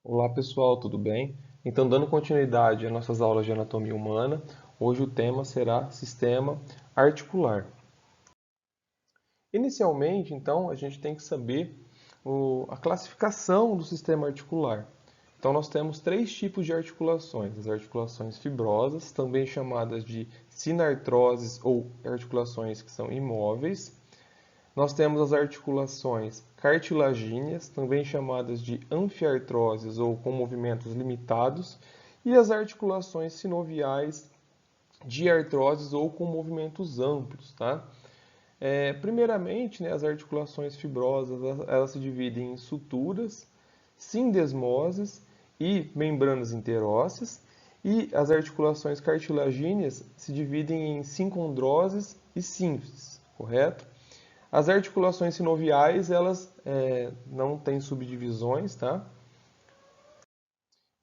Olá pessoal, tudo bem? Então, dando continuidade às nossas aulas de anatomia humana, hoje o tema será sistema articular. Inicialmente, então, a gente tem que saber a classificação do sistema articular. Então, nós temos três tipos de articulações: as articulações fibrosas, também chamadas de sinartroses ou articulações que são imóveis. Nós temos as articulações cartilagíneas, também chamadas de anfiartroses ou com movimentos limitados, e as articulações sinoviais de artroses ou com movimentos amplos, tá? Primeiramente, né, as articulações fibrosas elas se dividem em suturas, sindesmoses e membranas interósseas, e as articulações cartilagíneas se dividem em sincondroses e sínfises, correto? As articulações sinoviais, elas não têm subdivisões, tá?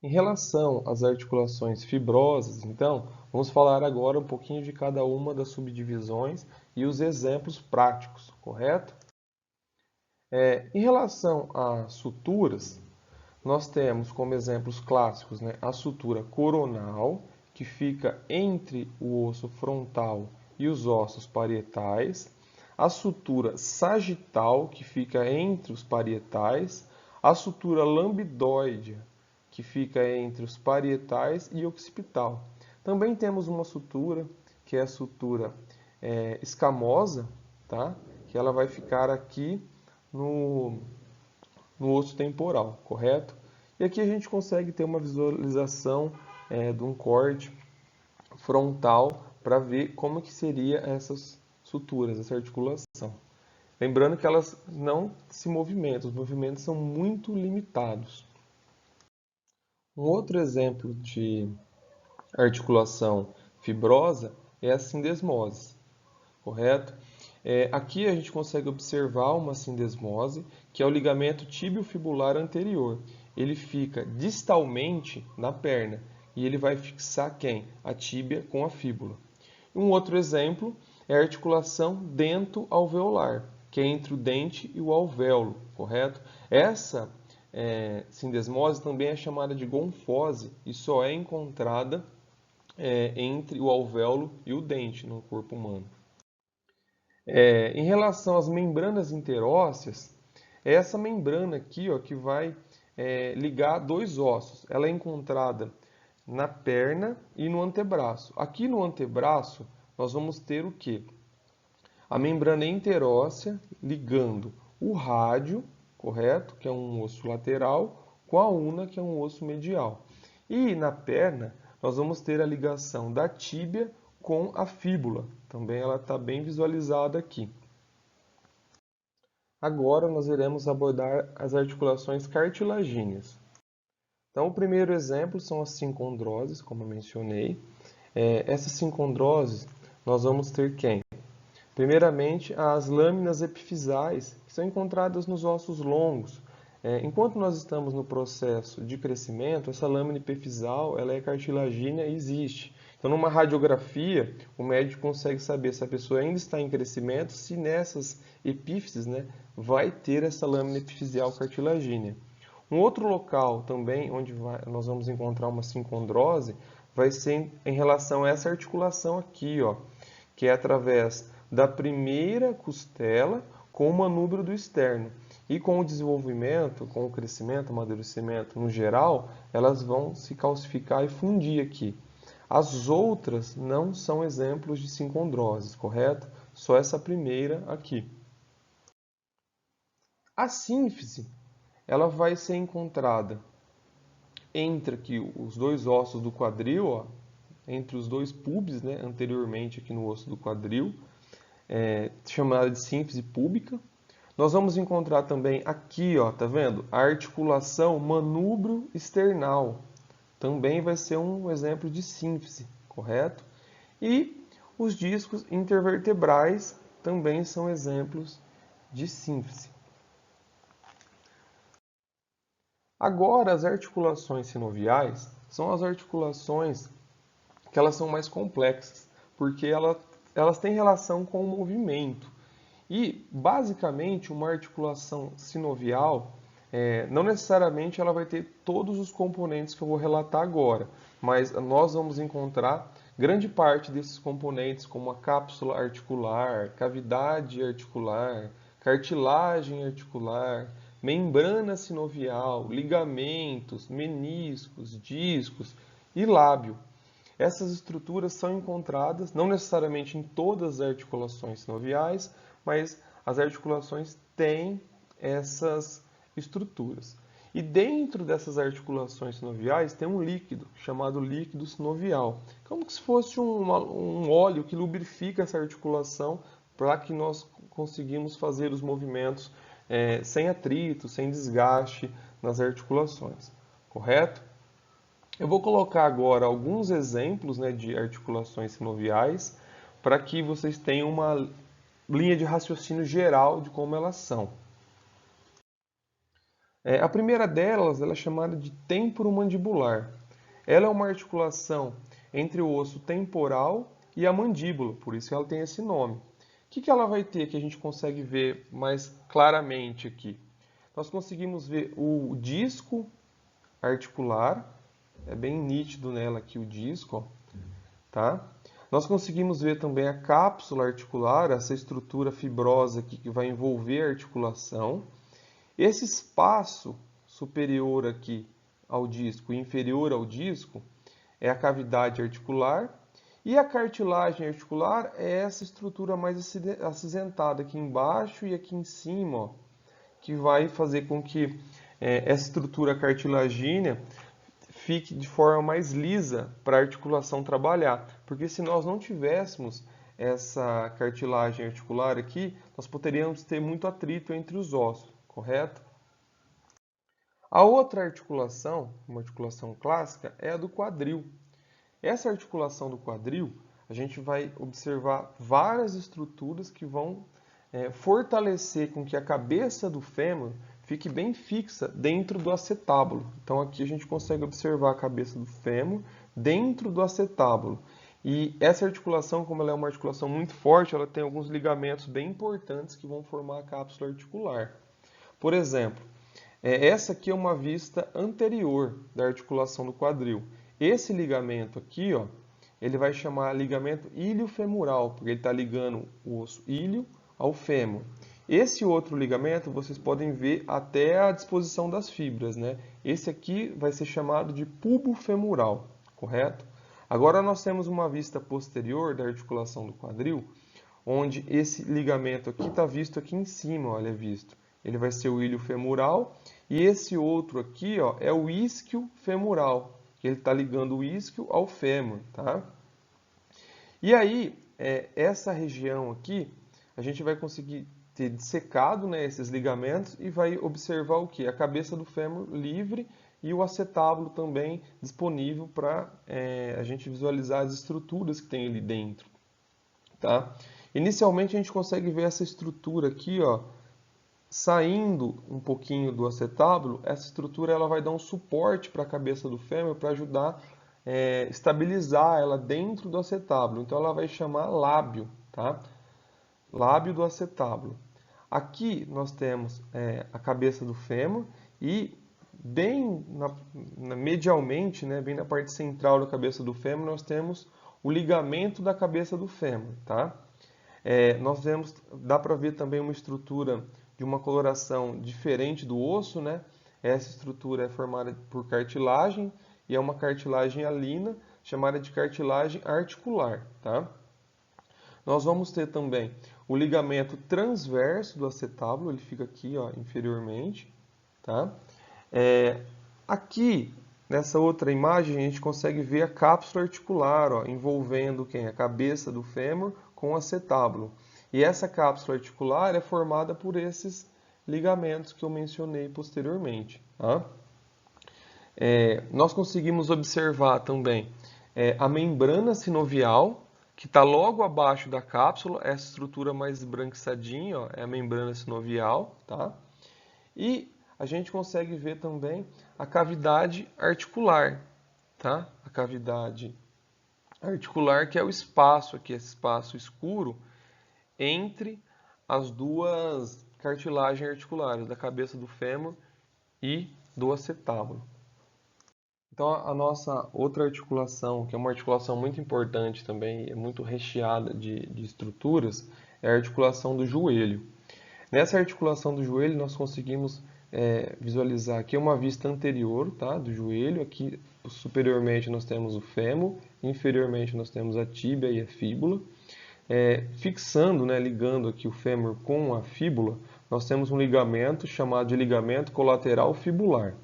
Em relação às articulações fibrosas, então, vamos falar agora um pouquinho de cada uma das subdivisões e os exemplos práticos, correto? Em relação às suturas, nós temos como exemplos clássicos, né, a sutura coronal, que fica entre o osso frontal e os ossos parietais, a sutura sagital, que fica entre os parietais, a sutura lambdoide, que fica entre os parietais e occipital. Também temos uma sutura, que é a sutura escamosa, tá? Que ela vai ficar aqui no, no osso temporal, correto? E aqui a gente consegue ter uma visualização de um corte frontal para ver como que seria essas suturas, essa articulação. Lembrando que elas não se movimentam, os movimentos são muito limitados. Um outro exemplo de articulação fibrosa é a sindesmose, correto? Aqui a gente consegue observar uma sindesmose, que é o ligamento tibio-fibular anterior. Ele fica distalmente na perna e ele vai fixar quem? A tíbia com a fíbula. Um outro exemplo é a articulação dento-alveolar, que é entre o dente e o alvéolo, correto? Essa sindesmose também é chamada de gonfose e só é encontrada entre o alvéolo e o dente no corpo humano. Em relação às membranas interósseas, é essa membrana aqui ó, que vai ligar dois ossos. Ela é encontrada na perna e no antebraço. Aqui no antebraço, nós vamos ter o quê? A membrana interóssea ligando o rádio, correto? Que é um osso lateral, com a una, que é um osso medial. E na perna, nós vamos ter a ligação da tíbia com a fíbula. Também ela está bem visualizada aqui. Agora nós iremos abordar as articulações cartilagíneas. Então, o primeiro exemplo são as sincondroses, como eu mencionei. Essas sincondroses, nós vamos ter quem? Primeiramente, as lâminas epifisais, que são encontradas nos ossos longos. Enquanto nós estamos no processo de crescimento, essa lâmina epifisal ela é cartilagínea e existe. Então, numa radiografia, o médico consegue saber se a pessoa ainda está em crescimento, se nessas epífises, né, vai ter essa lâmina epifisial cartilagínea. Um outro local também onde nós vamos encontrar uma sincondrose vai ser em relação a essa articulação aqui, ó, que é através da primeira costela com o manúbrio do externo. E com o desenvolvimento, com o crescimento, amadurecimento no geral, elas vão se calcificar e fundir aqui. As outras não são exemplos de sincondroses, correto? Só essa primeira aqui. A sínfise, ela vai ser encontrada entre aqui os dois ossos do quadril, ó, entre os dois pubis, né, anteriormente aqui no osso do quadril, chamada de sínfise púbica. Nós vamos encontrar também aqui, ó, tá vendo? A articulação manúbrio external. Também vai ser um exemplo de sínfise, correto? E os discos intervertebrais também são exemplos de sínfise. Agora, as articulações sinoviais são as articulações que elas são mais complexas, porque elas têm relação com o movimento. E, basicamente, uma articulação sinovial Não necessariamente ela vai ter todos os componentes que eu vou relatar agora, mas nós vamos encontrar grande parte desses componentes, como a cápsula articular, cavidade articular, cartilagem articular, membrana sinovial, ligamentos, meniscos, discos e lábio. Essas estruturas são encontradas não necessariamente em todas as articulações sinoviais, mas as articulações têm essas estruturas. E dentro dessas articulações sinoviais tem um líquido chamado líquido sinovial, como se fosse um óleo que lubrifica essa articulação para que nós conseguimos fazer os movimentos sem atrito, sem desgaste nas articulações, correto? Eu vou colocar agora alguns exemplos, né, de articulações sinoviais para que vocês tenham uma linha de raciocínio geral de como elas são. A primeira delas ela é chamada de temporomandibular. Ela é uma articulação entre o osso temporal e a mandíbula, por isso ela tem esse nome. O que ela vai ter que a gente consegue ver mais claramente aqui? Nós conseguimos ver o disco articular, é bem nítido nela aqui o disco, ó, tá? Nós conseguimos ver também a cápsula articular, essa estrutura fibrosa aqui que vai envolver a articulação. Esse espaço superior aqui ao disco e inferior ao disco é a cavidade articular. E a cartilagem articular é essa estrutura mais acinzentada aqui embaixo e aqui em cima, ó, que vai fazer com que essa estrutura cartilagínea fique de forma mais lisa para a articulação trabalhar. Porque se nós não tivéssemos essa cartilagem articular aqui, nós poderíamos ter muito atrito entre os ossos, correto? A outra articulação, uma articulação clássica, é a do quadril. Essa articulação do quadril, a gente vai observar várias estruturas que vão fortalecer com que a cabeça do fêmur fique bem fixa dentro do acetábulo. Então aqui a gente consegue observar a cabeça do fêmur dentro do acetábulo. E essa articulação, como ela é uma articulação muito forte, ela tem alguns ligamentos bem importantes que vão formar a cápsula articular. Por exemplo, essa aqui é uma vista anterior da articulação do quadril. Esse ligamento aqui, ó, ele vai chamar ligamento iliofemoral, porque ele está ligando o osso ilho ao fêmur. Esse outro ligamento, vocês podem ver até a disposição das fibras, né? Esse aqui vai ser chamado de pubofemoral, correto? Agora nós temos uma vista posterior da articulação do quadril, onde esse ligamento aqui está visto aqui em cima, olha, é visto. Ele vai ser o iliofemoral e esse outro aqui, ó, é o isquiofemoral, que ele está ligando o isquio ao fêmur, tá? E aí, essa região aqui, a gente vai conseguir ter dissecado, né, esses ligamentos e vai observar o que? A cabeça do fêmur livre e o acetábulo também disponível para a gente visualizar as estruturas que tem ali dentro, tá? Inicialmente a gente consegue ver essa estrutura aqui, ó, saindo um pouquinho do acetábulo. Essa estrutura ela vai dar um suporte para a cabeça do fêmur para ajudar a estabilizar ela dentro do acetábulo. Então ela vai chamar lábio, tá? Lábio do acetábulo. Aqui nós temos a cabeça do fêmur e bem medialmente, né, bem na parte central da cabeça do fêmur, nós temos o ligamento da cabeça do fêmur, tá? Nós vemos, dá para ver também uma estrutura de uma coloração diferente do osso, né? Essa estrutura é formada por cartilagem e é uma cartilagem alina, chamada de cartilagem articular, tá? Nós vamos ter também o ligamento transverso do acetábulo, ele fica aqui, ó, inferiormente, tá? Aqui, nessa outra imagem, a gente consegue ver a cápsula articular, ó, envolvendo quem? A cabeça do fêmur com o acetábulo. E essa cápsula articular é formada por esses ligamentos que eu mencionei posteriormente, tá? Nós conseguimos observar também a membrana sinovial, que está logo abaixo da cápsula, essa estrutura mais esbranquiçadinha, ó, é a membrana sinovial, tá? E a gente consegue ver também a cavidade articular, tá? A cavidade articular, que é o espaço aqui, esse espaço escuro entre as duas cartilagens articulares, da cabeça do fêmur e do acetábulo. Então, a nossa outra articulação, que é uma articulação muito importante também, é muito recheada de estruturas, é a articulação do joelho. Nessa articulação do joelho, nós conseguimos visualizar aqui uma vista anterior, tá, do joelho. Aqui, superiormente, nós temos o fêmur, inferiormente, nós temos a tíbia e a fíbula. Fixando, né, ligando aqui o fêmur com a fíbula, nós temos um ligamento chamado de ligamento colateral fibular.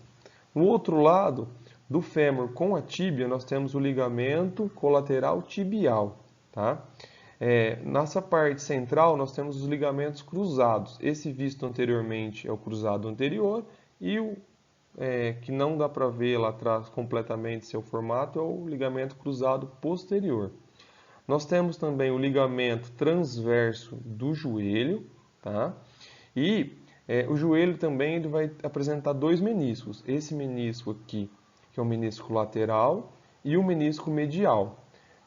No outro lado, do fêmur com a tíbia, nós temos o ligamento colateral tibial. Tá? Nessa parte central, nós temos os ligamentos cruzados. Esse visto anteriormente é o cruzado anterior e o que não dá para ver lá atrás completamente seu formato é o ligamento cruzado posterior. Nós temos também o ligamento transverso do joelho, tá? E o joelho também ele vai apresentar dois meniscos. Esse menisco aqui, que é o menisco lateral, e o menisco medial.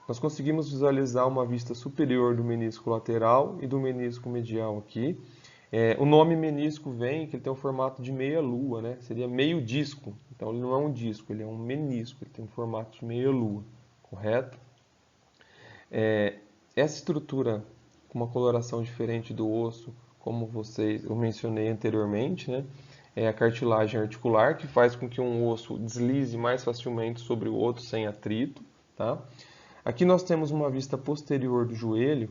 Nós conseguimos visualizar uma vista superior do menisco lateral e do menisco medial aqui. O nome menisco vem que ele tem o formato de meia-lua, né? Seria meio disco. Então ele não é um disco, ele é um menisco, ele tem um formato de meia-lua, correto? Essa estrutura com uma coloração diferente do osso, como eu mencionei anteriormente, né? É a cartilagem articular, que faz com que um osso deslize mais facilmente sobre o outro sem atrito. Tá? Aqui nós temos uma vista posterior do joelho,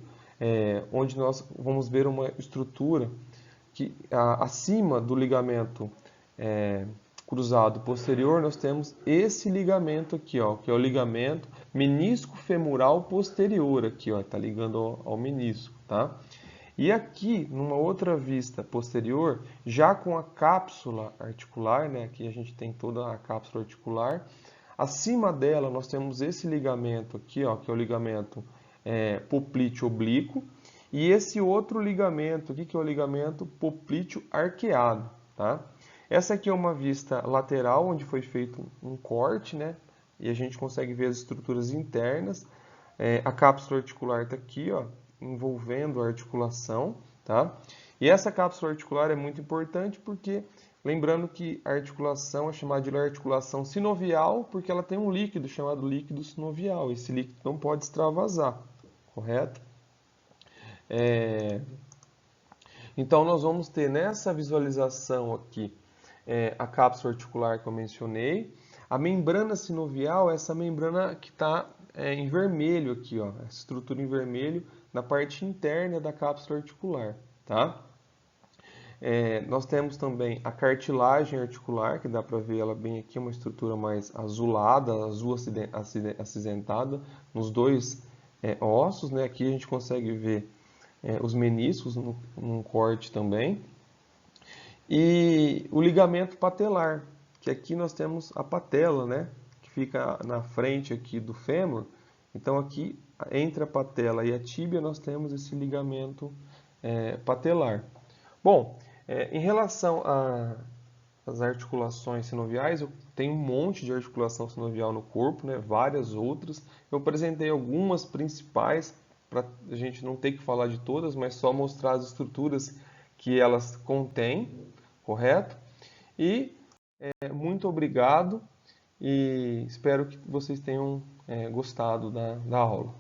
onde nós vamos ver uma estrutura que acima do ligamento cruzado posterior, nós temos esse ligamento aqui, ó, que é o ligamento menisco femoral posterior, aqui, ó, tá ligando ao menisco, tá? E aqui, numa outra vista posterior, já com a cápsula articular, né, aqui a gente tem toda a cápsula articular, acima dela nós temos esse ligamento aqui, ó, que é o ligamento poplíteo oblíquo, e esse outro ligamento aqui, que é o ligamento poplíteo arqueado, tá? Essa aqui é uma vista lateral, onde foi feito um corte, né? E a gente consegue ver as estruturas internas. A cápsula articular está aqui, ó, envolvendo a articulação, tá? E essa cápsula articular é muito importante porque, lembrando que a articulação é chamada de articulação sinovial, porque ela tem um líquido chamado líquido sinovial. Esse líquido não pode extravasar, correto? Então, nós vamos ter nessa visualização aqui a cápsula articular que eu mencionei. A membrana sinovial é essa membrana que está em vermelho aqui, ó, essa estrutura em vermelho na parte interna da cápsula articular, tá? Nós temos também a cartilagem articular, que dá para ver ela bem aqui, uma estrutura mais azulada, azul acinzentada, nos dois ossos, né? Aqui a gente consegue ver os meniscos num corte também. E o ligamento patelar, que aqui nós temos a patela, né? Que fica na frente aqui do fêmur. Então aqui, entre a patela e a tíbia, nós temos esse ligamento patelar. Bom, em relação às articulações sinoviais, eu tenho um monte de articulação sinovial no corpo, né? Várias outras. Eu apresentei algumas principais, para a gente não ter que falar de todas, mas só mostrar as estruturas que elas contêm, correto? E muito obrigado e espero que vocês tenham gostado da aula.